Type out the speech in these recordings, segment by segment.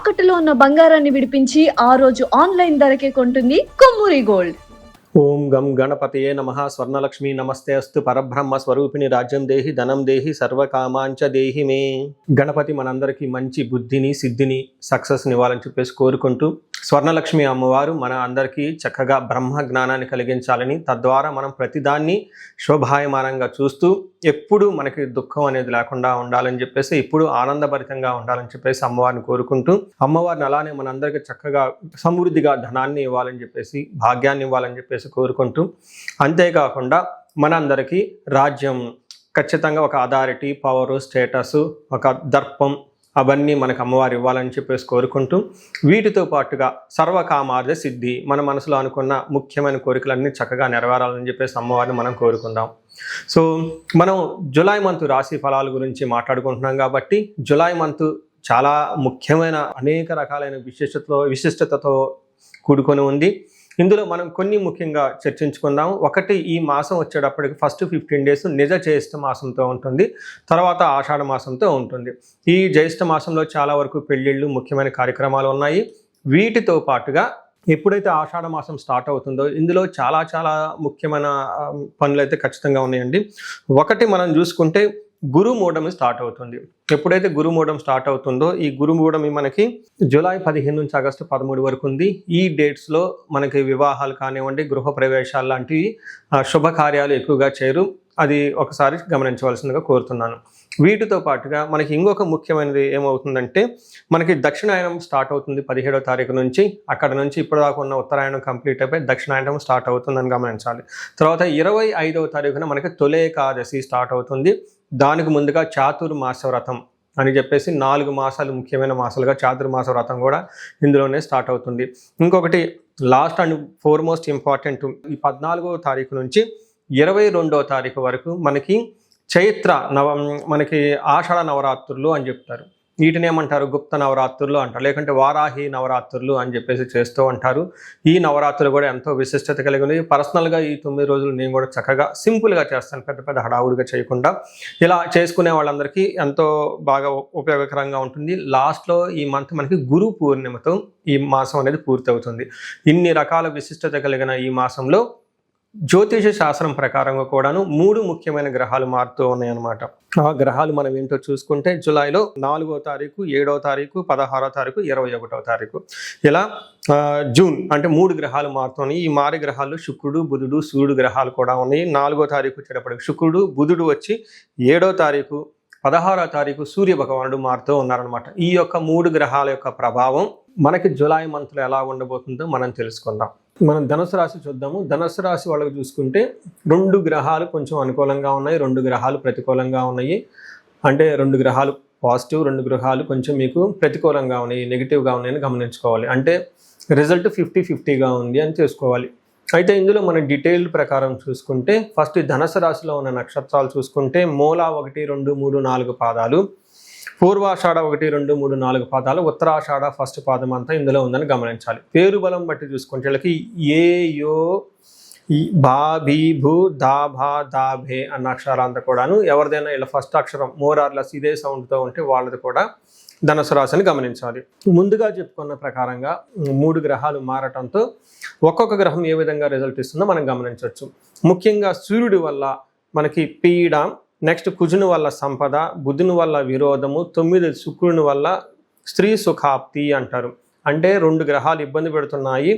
తాకట్టులో ఉన్న బంగారాన్ని విడిపించి ఆ రోజు ఆన్లైన్ ధరకే కొంటుంది కొమ్మూరి గోల్డ్. ఓం గం గణపతయే నమః. స్వర్ణలక్ష్మి నమస్తే అస్తు. పరబ్రహ్మ స్వరూపిణి రాజ్యం దేహి ధనం దేహి సర్వకామాంచ దేహి మే. గణపతి మనందరికీ మంచి బుద్ధిని సిద్ధిని సక్సెస్ని ఇవ్వాలని చెప్పేసి కోరుకుంటూ, స్వర్ణలక్ష్మి అమ్మవారు మన అందరికీ చక్కగా బ్రహ్మ జ్ఞానాన్ని కలిగించాలని, తద్వారా మనం ప్రతిదాన్ని శోభాయమానంగా చూస్తూ ఎప్పుడు మనకి దుఃఖం అనేది లేకుండా ఉండాలని చెప్పేసి, ఎప్పుడు ఆనందభరితంగా ఉండాలని చెప్పేసి అమ్మవారిని కోరుకుంటూ, అమ్మవారిని అలానే మనందరికీ చక్కగా సమృద్ధిగా ధనాన్ని ఇవ్వాలని చెప్పేసి, భాగ్యాన్ని ఇవ్వాలని చెప్పేసి కోరుకుంటూ, అంతేకాకుండా మనందరికీ రాజ్యం ఖచ్చితంగా ఒక అథారిటీ, పవరు, స్టేటస్, ఒక దర్పం అవన్నీ మనకు అమ్మవారు ఇవ్వాలని చెప్పేసి కోరుకుంటూ, వీటితో పాటుగా సర్వకామార్థ సిద్ధి, మన మనసులో అనుకున్న ముఖ్యమైన కోరికలన్నీ చక్కగా నెరవేరాలని చెప్పేసి అమ్మవారిని మనం కోరుకుందాం. సో మనం జూలై మంత్ రాశి ఫలాల గురించి మాట్లాడుకుంటున్నాం కాబట్టి, జూలై మంత్ చాలా ముఖ్యమైన అనేక రకాలైన విశిష్టతతో కూడుకొని ఉంది. ఇందులో మనం కొన్ని ముఖ్యంగా చర్చించుకుందాం. ఒకటి, ఈ మాసం వచ్చేటప్పటికి ఫస్ట్ 15 days నిజ జ్యేష్ఠ మాసంతో ఉంటుంది, తర్వాత ఆషాఢ మాసంతో ఉంటుంది. ఈ జ్యేష్ఠ మాసంలో చాలా వరకు పెళ్ళిళ్ళు, ముఖ్యమైన కార్యక్రమాలు ఉన్నాయి. వీటితో పాటుగా ఎప్పుడైతే ఆషాఢ మాసం స్టార్ట్ అవుతుందో ఇందులో చాలా చాలా ముఖ్యమైన పనులు అయితే ఖచ్చితంగా ఉన్నాయండి. ఒకటి మనం చూసుకుంటే గురుమూఢమి స్టార్ట్ అవుతుంది. ఎప్పుడైతే గురుమూఢం స్టార్ట్ అవుతుందో, ఈ గురుమూఢమి మనకి జూలై 15 నుంచి ఆగస్టు 13 వరకు ఉంది. ఈ డేట్స్లో మనకి వివాహాలు కానివ్వండి, గృహ ప్రవేశాలు లాంటివి శుభకార్యాలు ఎక్కువగా చేయరు. అది ఒకసారి గమనించవలసిందిగా కోరుతున్నాను. వీటితో పాటుగా మనకి ఇంకొక ముఖ్యమైనది ఏమవుతుందంటే, మనకి దక్షిణాయనం స్టార్ట్ అవుతుంది 17వ తారీఖు నుంచి. అక్కడ నుంచి ఇప్పటిదాకా ఉన్న ఉత్తరాయణం కంప్లీట్ అయిపోయి దక్షిణాయనం స్టార్ట్ అవుతుందని గమనించాలి. తర్వాత 25వ తారీఖున మనకి తొలి ఏకాదశి స్టార్ట్ అవుతుంది. దానికి ముందుగా చాతుర్మాస వ్రతం అని చెప్పేసి 4 మాసాలు ముఖ్యమైన మాసాలుగా చాతుర్మాస వ్రతం కూడా ఇందులోనే స్టార్ట్ అవుతుంది. ఇంకొకటి లాస్ట్ అండ్ ఫోర్మోస్ట్ ఇంపార్టెంట్, ఈ 14వ తారీఖు నుంచి 22వ తారీఖు వరకు మనకి చైత్ర మనకి ఆషాఢ నవరాత్రులు అని చెప్తారు. వీటిని ఏమంటారు? గుప్త నవరాత్రులు అంటారు, లేకుంటే వారాహి నవరాత్రులు అని చెప్పేసి చేస్తూ ఉంటారు. ఈ నవరాత్రులు కూడా ఎంతో విశిష్టత కలిగి ఉంది. పర్సనల్గా ఈ 9 రోజులు నేను కూడా చక్కగా సింపుల్గా చేస్తాను, పెద్ద పెద్ద హడావుడిగా చేయకుండా. ఇలా చేసుకునే వాళ్ళందరికీ ఎంతో బాగా ఉపయోగకరంగా ఉంటుంది. లాస్ట్లో ఈ మంత్ మనకి గురు పూర్ణిమతో ఈ మాసం అనేది పూర్తి అవుతుంది. ఇన్ని రకాల విశిష్టత కలిగిన ఈ మాసంలో జ్యోతిష శాస్త్రం ప్రకారంగా కూడాను 3 ముఖ్యమైన గ్రహాలు మారుతూ ఉన్నాయన్నమాట. ఆ గ్రహాలు మనం ఏంటో చూసుకుంటే, జూలైలో 4వ తారీఖు, 7వ తారీఖు, 16వ తారీఖు, 21వ తారీఖు, ఇలా జూన్ అంటే 3 గ్రహాలు మారుతున్నాయి. ఈ మారి గ్రహాలు శుక్రుడు, బుధుడు, సూర్యుడు గ్రహాలు కూడా ఉన్నాయి. 4వ తారీఖు వచ్చేటప్పటికి శుక్రుడు, బుధుడు వచ్చి 7వ తారీఖు, 16వ తారీఖు సూర్య భగవానుడు మారుతూ ఉన్నారనమాట. ఈ యొక్క 3 గ్రహాల యొక్క ప్రభావం మనకి జూలై మంత్లో ఎలా ఉండబోతుందో మనం తెలుసుకుందాం. మనం ధనుసు రాశి చూద్దాము. ధనుసు రాశి వాళ్ళకి చూసుకుంటే 2 గ్రహాలు కొంచెం అనుకూలంగా ఉన్నాయి, 2 గ్రహాలు ప్రతికూలంగా ఉన్నాయి. అంటే 2 గ్రహాలు పాజిటివ్, 2 గ్రహాలు కొంచెం మీకు ప్రతికూలంగా ఉన్నాయి, నెగిటివ్గా ఉన్నాయని గమనించుకోవాలి. అంటే రిజల్ట్ 50-50గా ఉంది అని చేసుకోవాలి. అయితే ఇందులో మన డీటెయిల్డ్ ప్రకారం చూసుకుంటే, ఫస్ట్ ధనుసు రాశిలో ఉన్న నక్షత్రాలు చూసుకుంటే, మూల 1, 2, 3, 4 పాదాలు, పూర్వాషాఢ 1, 2, 3, 4 పాదాలు, ఉత్తరాషాఢ ఫస్ట్ పాదం అంతా ఇందులో ఉందని గమనించాలి. పేరు బలం బట్టి చూసుకుంటే వీళ్ళకి ఏ, యో, బా, భీ, భూ, దా, భా, దా, భే అన్న అక్షరాలంతా కూడాను ఎవరిదైనా ఇలా ఫస్ట్ అక్షరం మోరార్లెస్ ఇదే సౌండ్తో ఉంటే వాళ్ళది కూడా ధనుసు రాశిని గమనించాలి. ముందుగా చెప్పుకున్న ప్రకారంగా 3 గ్రహాలు మారటంతో ఒక్కొక్క గ్రహం ఏ విధంగా రిజల్ట్ ఇస్తుందో మనం గమనించవచ్చు. ముఖ్యంగా సూర్యుడి వల్ల మనకి పీడ, నెక్స్ట్ కుజుని వల్ల సంపద, బుధుని వల్ల విరోధము, 9 శుక్రుని వల్ల స్త్రీ సుఖాప్తి అంటారు. అంటే 2 గ్రహాలు ఇబ్బంది పెడుతున్నాయి.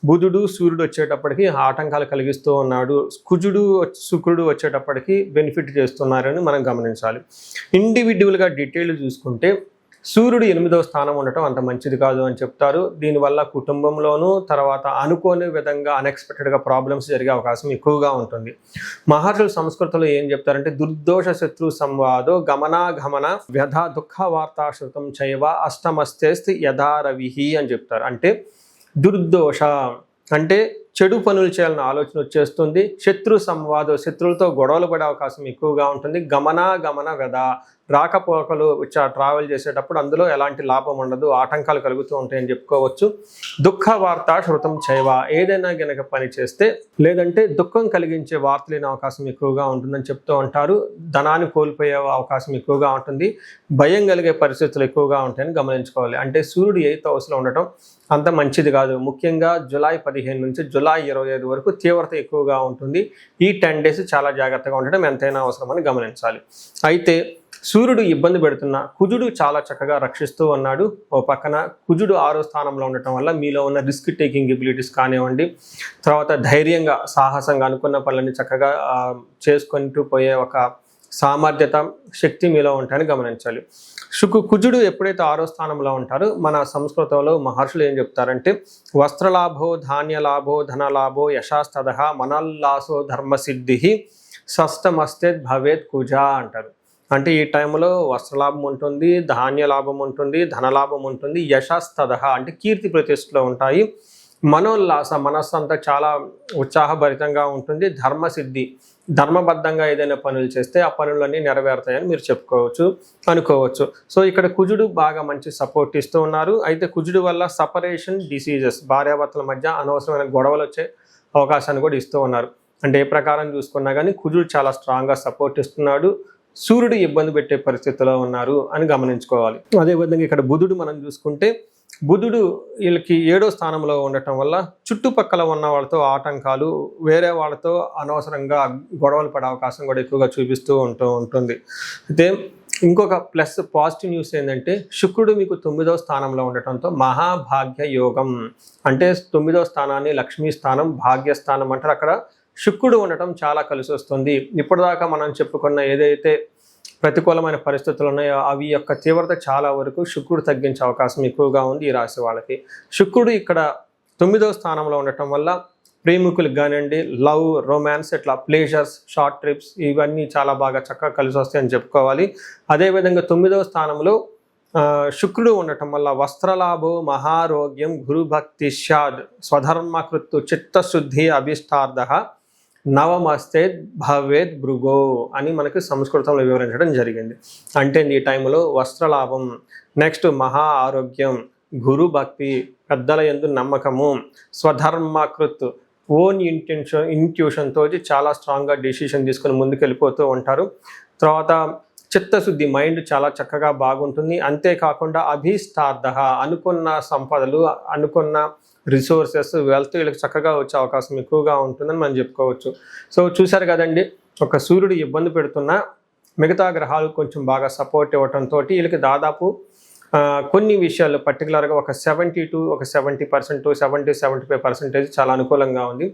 బుధుడు, సూర్యుడు వచ్చేటప్పటికి ఆటంకాలు కలిగిస్తూ ఉన్నాడు, కుజుడు, శుక్రుడు వచ్చేటప్పటికి బెనిఫిట్ చేస్తున్నారని మనం గమనించాలి. ఇండివిజువల్గా డీటెయిల్ చూసుకుంటే, సూర్యుడు 8వ స్థానం ఉండటం అంత మంచిది కాదు అని చెప్తారు. దీనివల్ల కుటుంబంలోనూ తర్వాత అనుకోని విధంగా అన్ఎక్స్పెక్టెడ్గా ప్రాబ్లమ్స్ జరిగే అవకాశం ఎక్కువగా ఉంటుంది. మహర్షుల సంస్కృతిలో ఏం చెప్తారంటే, దుర్దోష శత్రు సంవాదో గమనాగమన వ్యధ దుఃఖ వార్తాశ్రుతం చైవ అష్టమస్తేస్తి యథా రవిహి అని చెప్తారు. అంటే దుర్దోష అంటే చెడు పనులు చేయాలన్న ఆలోచన వచ్చేస్తుంది. శత్రు సంవాదం, శత్రువులతో గొడవలు పడే అవకాశం ఎక్కువగా ఉంటుంది. గమన వ్యధ, రాకపోకలు ట్రావెల్ చేసేటప్పుడు అందులో ఎలాంటి లాభం ఉండదు, ఆటంకాలు కలుగుతూ ఉంటాయని చెప్పుకోవచ్చు. దుఃఖ వార్త శృతం చైవ, ఏదైనా గనక పని చేస్తే లేదంటే దుఃఖం కలిగించే వార్తలు లేని అవకాశం ఎక్కువగా ఉంటుందని చెప్తూ ఉంటారు. ధనాన్ని కోల్పోయే అవకాశం ఎక్కువగా ఉంటుంది. భయం కలిగే పరిస్థితులు ఎక్కువగా ఉంటాయని గమనించుకోవాలి. అంటే సూర్యుడు 8th హౌస్లో ఉండటం అంత మంచిది కాదు. ముఖ్యంగా జూలై 15 నుంచి జూలై 25 వరకు తీవ్రత ఎక్కువగా ఉంటుంది. ఈ 10 days చాలా జాగ్రత్తగా ఉండటం ఎంతైనా అవసరమని గమనించాలి. అయితే సూర్యుడు ఇబ్బంది పెడుతున్న కుజుడు చాలా చక్కగా రక్షిస్తూ ఉన్నాడు. ఓ పక్కన కుజుడు 6వ స్థానంలో ఉండటం వల్ల మీలో ఉన్న రిస్క్ టేకింగ్ ఎబిలిటీస్ కానివ్వండి, తర్వాత ధైర్యంగా సాహసంగా అనుకున్న పనులని చక్కగా చేసుకుంటూ పోయే ఒక సామర్థ్యత, శక్తి మీలో ఉంటాయని గమనించాలి. కుజుడు ఎప్పుడైతే 6వ స్థానంలో ఉంటారో మన సంస్కృతంలో మహర్షులు ఏం చెప్తారంటే వస్త్రలాభో ధాన్యలాభో ధనలాభో యశాస్తద మనల్లాసో ధర్మసిద్ధి షష్టమస్తే భవేత్ కుజ అంటారు. అంటే ఈ టైంలో వస్త్రలాభం ఉంటుంది, ధాన్య లాభం ఉంటుంది, ధనలాభం ఉంటుంది, యశస్తద అంటే కీర్తి ప్రతిష్టలు ఉంటాయి, మనోల్లాస మనస్సు అంతా చాలా ఉత్సాహభరితంగా ఉంటుంది, ధర్మసిద్ధి ధర్మబద్ధంగా ఏదైనా పనులు చేస్తే ఆ పనులన్నీ నెరవేరుతాయని మీరు అనుకోవచ్చు. సో ఇక్కడ కుజుడు బాగా మంచి సపోర్ట్ ఇస్తూ ఉన్నారు. అయితే కుజుడు వల్ల సపరేషన్ డిసీజెస్, భార్యాభర్తల మధ్య అనవసరమైన గొడవలు వచ్చే అవకాశాన్ని కూడా ఇస్తూ ఉన్నారు. అంటే ఏ ప్రకారం చూసుకున్నా కానీ కుజుడు చాలా స్ట్రాంగ్గా సపోర్ట్ ఇస్తున్నాడు. సూర్యుడు ఇబ్బంది పెట్టే పరిస్థితిలో ఉన్నారు అని గమనించుకోవాలి. అదేవిధంగా ఇక్కడ బుధుడు మనం చూసుకుంటే బుధుడు వీళ్ళకి 7వ స్థానంలో ఉండటం వల్ల చుట్టుపక్కల ఉన్న వాళ్ళతో ఆటంకాలు, వేరే వాళ్ళతో అనవసరంగా గొడవలు పడే అవకాశం కూడా ఎక్కువగా చూపిస్తూ ఉంటుంది. అయితే ఇంకొక ప్లస్ పాజిటివ్ న్యూస్ ఏంటంటే శుక్రుడు మీకు 9వ స్థానంలో ఉండటంతో మహాభాగ్య యోగం, అంటే 9వ స్థానాన్ని లక్ష్మీ స్థానం, భాగ్యస్థానం అంటారు. అక్కడ శుక్రుడు ఉండటం చాలా కలిసి వస్తుంది. ఇప్పటిదాకా మనం చెప్పుకున్న ఏదైతే ప్రతికూలమైన పరిస్థితులు ఉన్నాయో అవి యొక్క తీవ్రత చాలా వరకు శుక్రుడు తగ్గించే అవకాశం ఎక్కువగా ఉంది ఈ రాశి వాళ్ళకి. శుక్రుడు ఇక్కడ 9వ స్థానంలో ఉండటం వల్ల ప్రేమికులకు కానివ్వండి, లవ్, రొమాన్స్, ఇట్లా ప్లేజర్స్, షార్ట్ ట్రిప్స్ ఇవన్నీ చాలా బాగా చక్కగా కలిసి వస్తాయని చెప్పుకోవాలి. అదేవిధంగా 9వ స్థానంలో శుక్రుడు ఉండటం వల్ల వస్త్రలాభో మహారోగ్యం గురుభక్తి స్యాద్ స్వధర్మకృత్తు చిత్తశుద్ధి అభిష్టార్థ నవమస్తే భవేద్ భృగో అని మనకి సంస్కృతంలో వివరించడం జరిగింది. అంటే ఈ టైంలో వస్త్రలాభం, నెక్స్ట్ మహా ఆరోగ్యం, గురు భక్తి, పెద్దల యందు నమ్మకము, స్వధర్మకృత్ ఓన్ ఇంట్యూషన్తో చాలా స్ట్రాంగ్గా డెసిషన్ తీసుకొని ముందుకు వెళ్ళిపోతూ ఉంటారు. తర్వాత చిత్తశుద్ధి, మైండ్ చాలా చక్కగా బాగుంటుంది. అంతేకాకుండా అభీష్టార్థ అనుకున్న సంపదలు, అనుకున్న రిసోర్సెస్, వెల్త్ వీళ్ళకి చక్కగా వచ్చే అవకాశం ఎక్కువగా ఉంటుందని మనం చెప్పుకోవచ్చు. సో చూశారు కదండి, ఒక సూర్యుడు ఇబ్బంది పెడుతున్నా మిగతా గ్రహాలు కొంచెం బాగా సపోర్ట్ ఇవ్వడంతో వీళ్ళకి దాదాపు కొన్ని విషయాలు పర్టికులర్గా ఒక 70% 75% చాలా అనుకూలంగా ఉంది.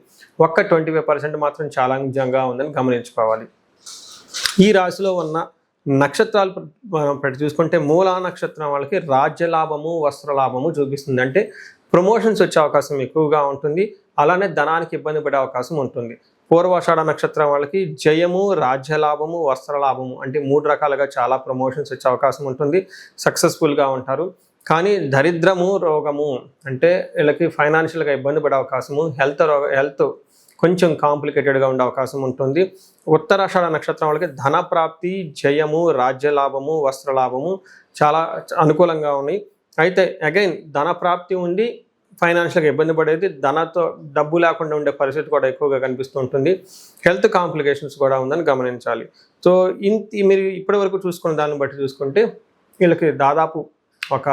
ఒక్క 25% మాత్రం చాలా నిజంగా ఉందని గమనించుకోవాలి. ఈ రాశిలో ఉన్న నక్షత్రాలు పెట్టి చూసుకుంటే మూలా నక్షత్రం వాళ్ళకి రాజ్యలాభము, వస్త్రలాభము చూపిస్తుంది. అంటే ప్రమోషన్స్ వచ్చే అవకాశం ఎక్కువగా ఉంటుంది. అలానే ధనానికి ఇబ్బంది పడే అవకాశం ఉంటుంది. పూర్వాషాఢ నక్షత్రం వాళ్ళకి జయము, రాజ్యలాభము, వస్త్రలాభము అంటే 3 రకాలుగా చాలా ప్రమోషన్స్ వచ్చే అవకాశం ఉంటుంది. సక్సెస్ఫుల్గా ఉంటారు. కానీ దరిద్రము, రోగము అంటే వీళ్ళకి ఫైనాన్షియల్గా ఇబ్బంది పడే అవకాశము, హెల్త్ కొంచెం కాంప్లికేటెడ్గా ఉండే అవకాశం ఉంటుంది. ఉత్తరాషాఢ నక్షత్రం వాళ్ళకి ధన ప్రాప్తి, జయము, రాజ్యలాభము, వస్త్రలాభము చాలా అనుకూలంగా ఉన్నాయి. అయితే అగైన్ ధన ప్రాప్తి ఉండి ఫైనాన్షియల్గా ఇబ్బంది పడేది, డబ్బు లేకుండా ఉండే పరిస్థితి కూడా ఎక్కువగా కనిపిస్తూ ఉంటుంది. హెల్త్ కాంప్లికేషన్స్ కూడా ఉందని గమనించాలి. సో మీరు ఇప్పటి వరకు చూసుకున్న దాన్ని బట్టి చూసుకుంటే వీళ్ళకి దాదాపు ఒక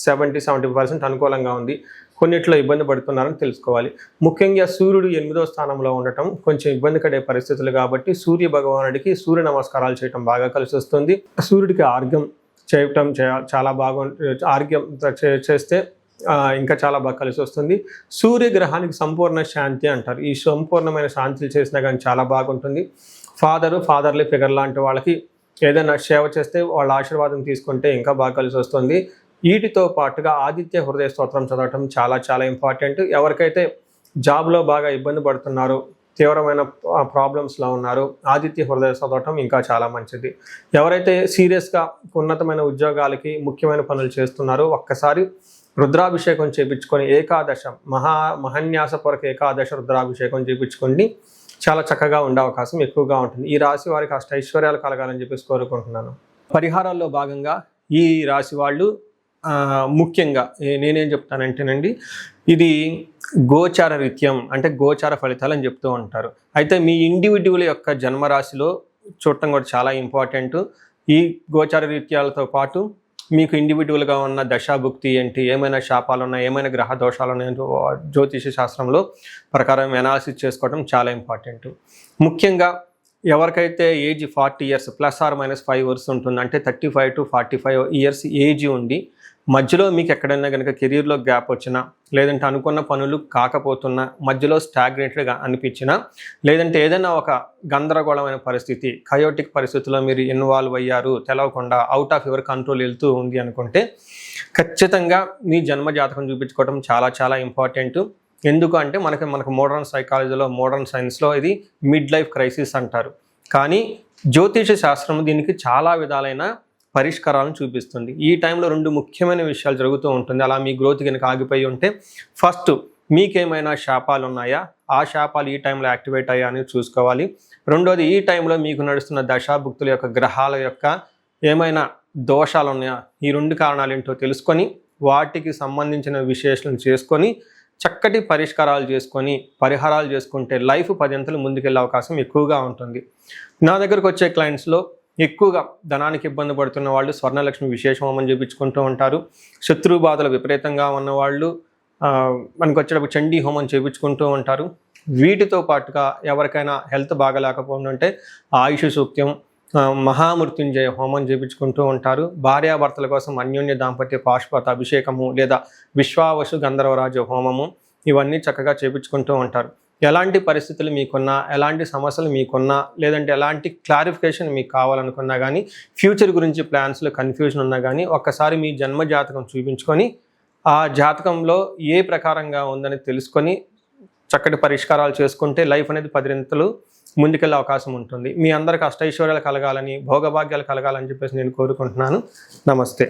70% అనుకూలంగా ఉంది. కొన్నిట్లో ఇబ్బంది పడుతున్నారని తెలుసుకోవాలి. ముఖ్యంగా సూర్యుడు 8వ స్థానంలో ఉండటం కొంచెం ఇబ్బంది పడే పరిస్థితులు కాబట్టి సూర్య భగవానుడికి సూర్య నమస్కారాలు చేయటం బాగా కలిసి వస్తుంది. సూర్యుడికి ఆర్ఘ్యం చేయటం చాలా ఆర్ఘ్యం చేస్తే ఇంకా చాలా బాగా కలిసి వస్తుంది. సూర్యగ్రహానికి సంపూర్ణ శాంతి అంటారు. ఈ సంపూర్ణమైన శాంతి చేసినా కానీ చాలా బాగుంటుంది. ఫాదర్లీ ఫిగర్ లాంటి వాళ్ళకి ఏదైనా సేవ చేస్తే వాళ్ళ ఆశీర్వాదం తీసుకుంటే ఇంకా బాగా కలిసి వస్తుంది. వీటితో పాటుగా ఆదిత్య హృదయ స్తోత్రం చదవటం చాలా చాలా ఇంపార్టెంట్. ఎవరికైతే జాబ్లో బాగా ఇబ్బంది పడుతున్నారో, తీవ్రమైన ప్రాబ్లమ్స్లో ఉన్నారు, ఆదిత్య హృదయ చదవటం ఇంకా చాలా మంచిది. ఎవరైతే సీరియస్గా ఉన్నతమైన ఉద్యోగాలకి ముఖ్యమైన పనులు చేస్తున్నారో ఒక్కసారి రుద్రాభిషేకం చేయించుకొని ఏకాదశ మహాన్యాసపూర్వక ఏకాదశ రుద్రాభిషేకం చేయించుకోండి. చాలా చక్కగా ఉండే అవకాశం ఎక్కువగా ఉంటుంది. ఈ రాశి వారికి అష్టైశ్వర్యాలు కలగాలని చెప్పేసి కోరుకుంటున్నాను. పరిహారాల్లో భాగంగా ఈ రాశి వాళ్ళు ముఖ్యంగా నేనేం చెప్తానంటేనండి, ఇది గోచార రీత్యం అంటే గోచార ఫలితాలు అని చెప్తూ ఉంటారు. అయితే మీ ఇండివిడ్యువల్ యొక్క జన్మరాశిలో చూడటం కూడా చాలా ఇంపార్టెంట్. ఈ గోచార రీత్యాలతో పాటు మీకు ఇండివిడ్యువల్గా ఉన్న దశాభుక్తి ఏంటి, ఏమైనా శాపాలు ఉన్నాయి, ఏమైనా గ్రహ దోషాలు ఉన్నాయంటూ జ్యోతిష శాస్త్రంలో ప్రకారం అనాలిసిస్ చేసుకోవడం చాలా ఇంపార్టెంట్. ముఖ్యంగా ఎవరికైతే ఏజ్ 40 years ±5 years ఉంటుంది, అంటే 35 to 45 years ఏజ్ ఉండి మధ్యలో మీకు ఎక్కడైనా కనుక కెరీర్లో గ్యాప్ వచ్చినా, లేదంటే అనుకున్న పనులు కాకపోతున్నా, మధ్యలో స్టాగ్నేటెడ్గా అనిపించినా, లేదంటే ఏదైనా ఒక గందరగోళమైన పరిస్థితి, కయోటిక్ పరిస్థితుల్లో మీరు ఇన్వాల్వ్ అయ్యారు, తెలవకుండా అవుట్ ఆఫ్ యువర్ కంట్రోల్ వెళ్తూ ఉంది అనుకుంటే ఖచ్చితంగా మీ జన్మ జాతకం చూపించుకోవడం చాలా చాలా ఇంపార్టెంట్. ఎందుకు అంటే మనకు మోడర్న్ సైకాలజీలో, మోడర్న్ సైన్స్లో ఇది మిడ్ లైఫ్ క్రైసిస్ అంటారు. కానీ జ్యోతిష శాస్త్రం దీనికి చాలా విధాలైన పరిష్కారాలను చూపిస్తుంది. ఈ టైంలో 2 ముఖ్యమైన విషయాలు జరుగుతూ ఉంటుంది. అలా మీ గ్రోత్ కనుక ఆగిపోయి ఉంటే, ఫస్ట్ మీకేమైనా శాపాలు ఉన్నాయా, ఆ శాపాలు ఈ టైంలో యాక్టివేట్ అయ్యా అని చూసుకోవాలి. రెండోది, ఈ టైంలో మీకు నడుస్తున్న దశాభుక్తుల యొక్క గ్రహాల యొక్క ఏమైనా దోషాలు ఉన్నాయా, ఈ 2 కారణాలు ఏంటో తెలుసుకొని వాటికి సంబంధించిన విశ్లేషణ చేసుకొని చక్కటి పరిష్కారాలు చేసుకొని పరిహారాలు చేసుకుంటే లైఫ్ 10 అంతలు ముందుకెళ్ళే అవకాశం ఎక్కువగా ఉంటుంది. నా దగ్గరకు వచ్చే క్లయింట్స్లో ఎక్కువగా ధనానికి ఇబ్బంది పడుతున్న వాళ్ళు స్వర్ణలక్ష్మి విశేష హోమం చేయించుకుంటూ ఉంటారు. శత్రు బాధలు విపరీతంగా ఉన్నవాళ్ళు మనకు వచ్చేటప్పుడు చండీ హోమం చేయించుకుంటూ ఉంటారు. వీటితో పాటుగా ఎవరికైనా హెల్త్ బాగలేకపోతుంటే ఆయుష్ సూక్త్యం, మహామృత్యుంజయ హోమం చేయించుకుంటూ ఉంటారు. భార్యాభర్తల కోసం అన్యోన్య దాంపత్య పాశుపత అభిషేకము లేదా విశ్వావసు గంధర్వరాజ హోమము ఇవన్నీ చక్కగా చేయించుకుంటూ ఉంటారు. ఎలాంటి పరిస్థితులు మీకున్నా, ఎలాంటి సమస్యలు మీకున్నా, లేదంటే ఎలాంటి క్లారిఫికేషన్ మీకు కావాలనుకున్నా కానీ, ఫ్యూచర్ గురించి ప్లాన్స్లో కన్ఫ్యూజన్ ఉన్నా కానీ ఒక్కసారి మీ జన్మ జాతకం చూపించుకొని ఆ జాతకంలో ఏ ప్రకారంగా ఉందని తెలుసుకొని చక్కటి పరిష్కారాలు చేసుకుంటే లైఫ్ అనేది 10 అంతలు ముందుకెళ్ళే అవకాశం ఉంటుంది. మీ అందరికి అష్టైశ్వర్యాలు కలగాలని, భోగభాగ్యాలు కలగాలని చెప్పేసి నేను కోరుకుంటున్నాను. నమస్తే.